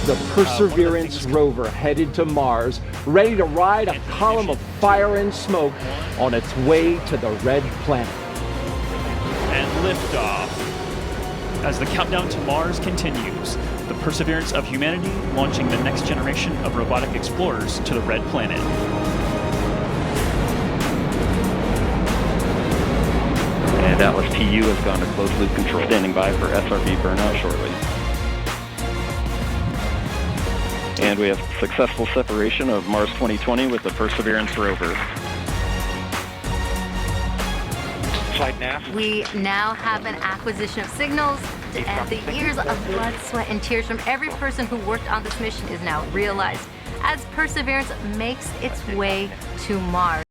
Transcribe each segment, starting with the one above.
The Perseverance rover headed to Mars, ready to ride a column of fire and smoke on its way to the red planet. And liftoff. As the countdown to Mars continues, the perseverance of humanity launching the next generation of robotic explorers to the red planet. And Atlas TU has gone to closed loop control, standing by for SRB burnout shortly. And we have successful separation of Mars 2020 with the Perseverance rover. Flight nav. We now have an acquisition of signals, and the years of blood, sweat, and tears from every person who worked on this mission is now realized as Perseverance makes its way to Mars.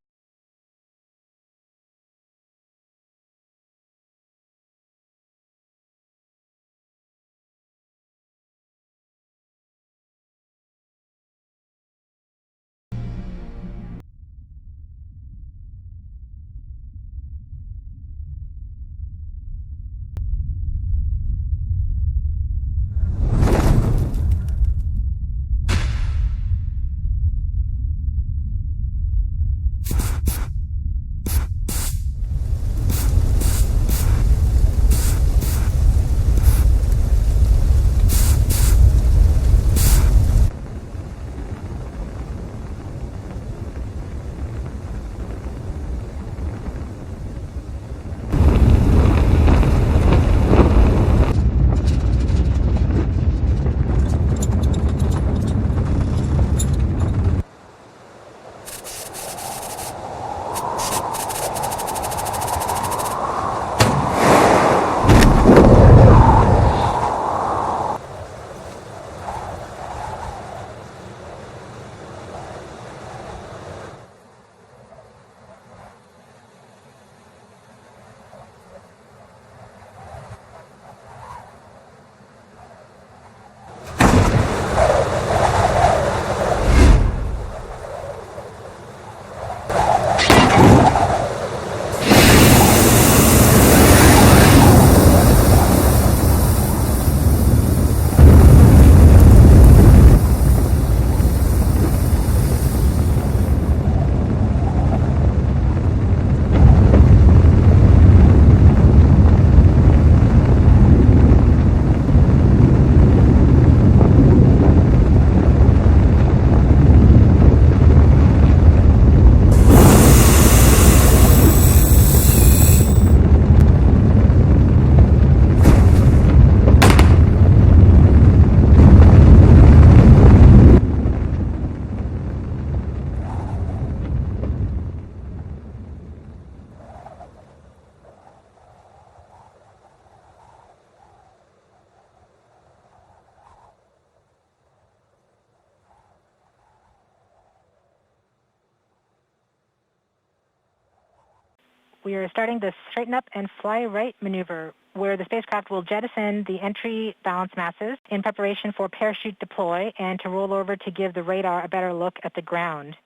We are starting the straighten up and fly right maneuver, where the spacecraft will jettison the entry balance masses in preparation for parachute deploy and to roll over to give the radar a better look at the ground.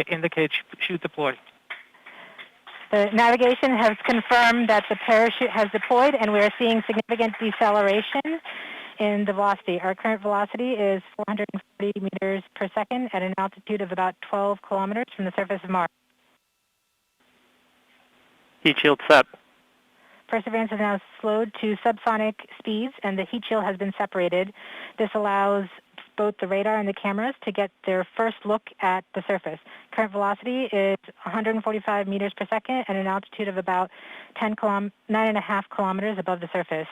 Indicate chute deployed. The navigation has confirmed that the parachute has deployed, and we are seeing significant deceleration in the velocity. Our current velocity is 440 meters per second at an altitude of about 12 kilometers from the surface of Mars. Heat shield set. Perseverance is now slowed to subsonic speeds, and the heat shield has been separated. This allows both the radar and the cameras to get their first look at the surface. Current velocity is 145 meters per second at an altitude of about 9.5 kilometers above the surface.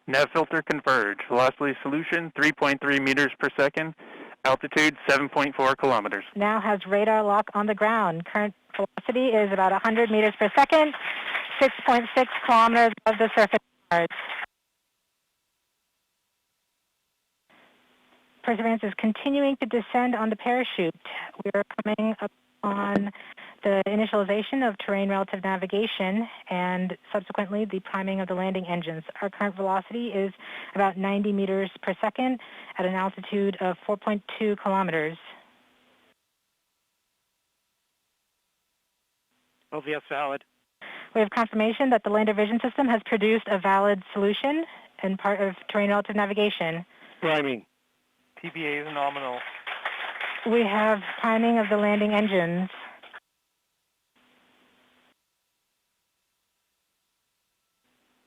Nav filter converge. Velocity solution 3.3 meters per second. Altitude 7.4 kilometers. Now has radar lock on the ground. Current velocity is about 100 meters per second, 6.6 kilometers above the surface of Mars. Perseverance is continuing to descend on the parachute. We are coming up on the initialization of terrain relative navigation, and subsequently the priming of the landing engines. Our current velocity is about 90 meters per second at an altitude of 4.2 kilometers. LVS valid. We have confirmation that the lander vision system has produced a valid solution and part of terrain relative navigation. Priming. TBA is nominal. We have priming of the landing engines.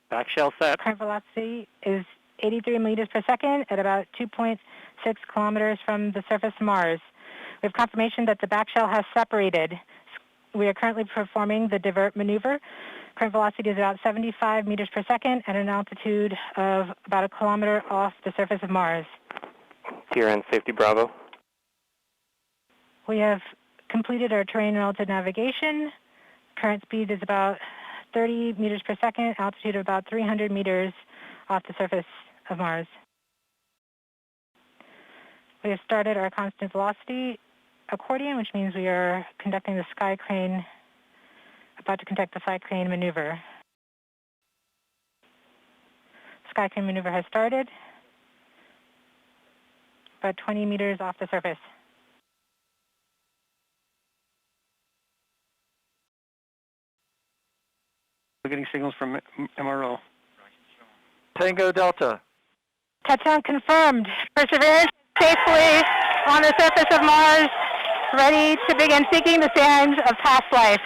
Back shell set. Current velocity is 83 meters per second at about 2.6 kilometers from the surface of Mars. We have confirmation that the back shell has separated. We are currently performing the divert maneuver. Current velocity is about 75 meters per second at an altitude of about a kilometer off the surface of Mars. TRN safety Bravo. We have completed our terrain relative navigation. Current speed is about 30 meters per second, altitude of about 300 meters off the surface of Mars. We have started our constant velocity accordion, which means we are conducting the sky crane, about to conduct the sky crane maneuver. Sky crane maneuver has started, about 20 meters off the surface. We're getting signals from MRO. Tango Delta. Touchdown confirmed. Perseverance safely on the surface of Mars, ready to begin seeking the signs of past life.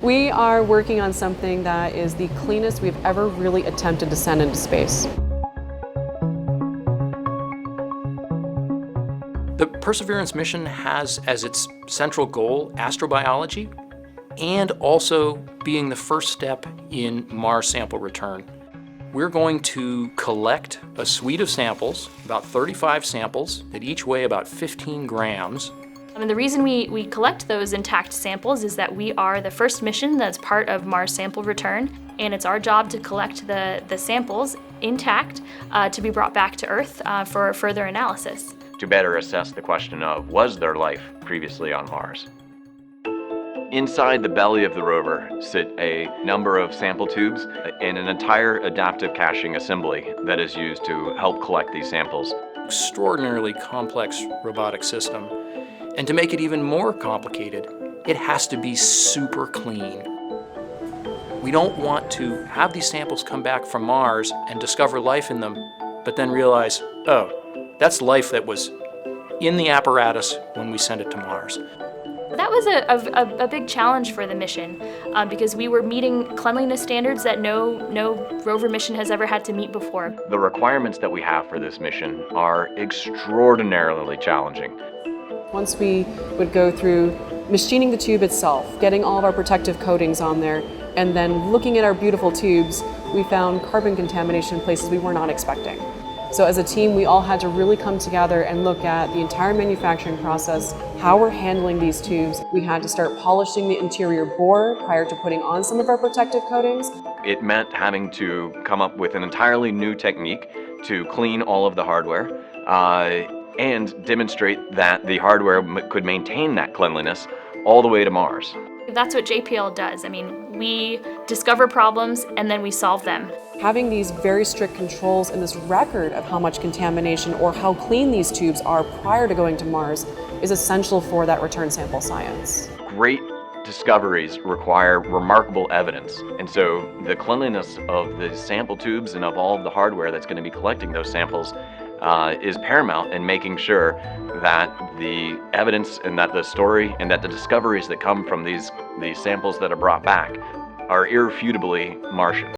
We are working on something that is the cleanest we've ever really attempted to send into space. The Perseverance mission has as its central goal astrobiology and also being the first step in Mars sample return. We're going to collect a suite of samples, about 35 samples, that each weigh about 15 grams. And the reason we collect those intact samples is that we are the first mission that's part of Mars sample return, and it's our job to collect the samples intact to be brought back to Earth for further analysis. To better assess the question of, was there life previously on Mars? Inside the belly of the rover sit a number of sample tubes and an entire adaptive caching assembly that is used to help collect these samples. Extraordinarily complex robotic system. And to make it even more complicated, it has to be super clean. We don't want to have these samples come back from Mars and discover life in them, but then realize, oh, that's life that was in the apparatus when we sent it to Mars. That was a big challenge for the mission because we were meeting cleanliness standards that no rover mission has ever had to meet before. The requirements that we have for this mission are extraordinarily challenging. Once we would go through machining the tube itself, getting all of our protective coatings on there, and then looking at our beautiful tubes, we found carbon contamination in places we were not expecting. So as a team, we all had to really come together and look at the entire manufacturing process, how we're handling these tubes. We had to start polishing the interior bore prior to putting on some of our protective coatings. It meant having to come up with an entirely new technique to clean all of the hardware and demonstrate that the hardware could maintain that cleanliness all the way to Mars. That's what JPL does. I mean, we discover problems and then we solve them. Having these very strict controls and this record of how much contamination or how clean these tubes are prior to going to Mars is essential for that return sample science. Great discoveries require remarkable evidence, and so the cleanliness of the sample tubes and of all of the hardware that's going to be collecting those samples is paramount in making sure that the evidence and that the story and that the discoveries that come from these samples that are brought back are irrefutably Martian.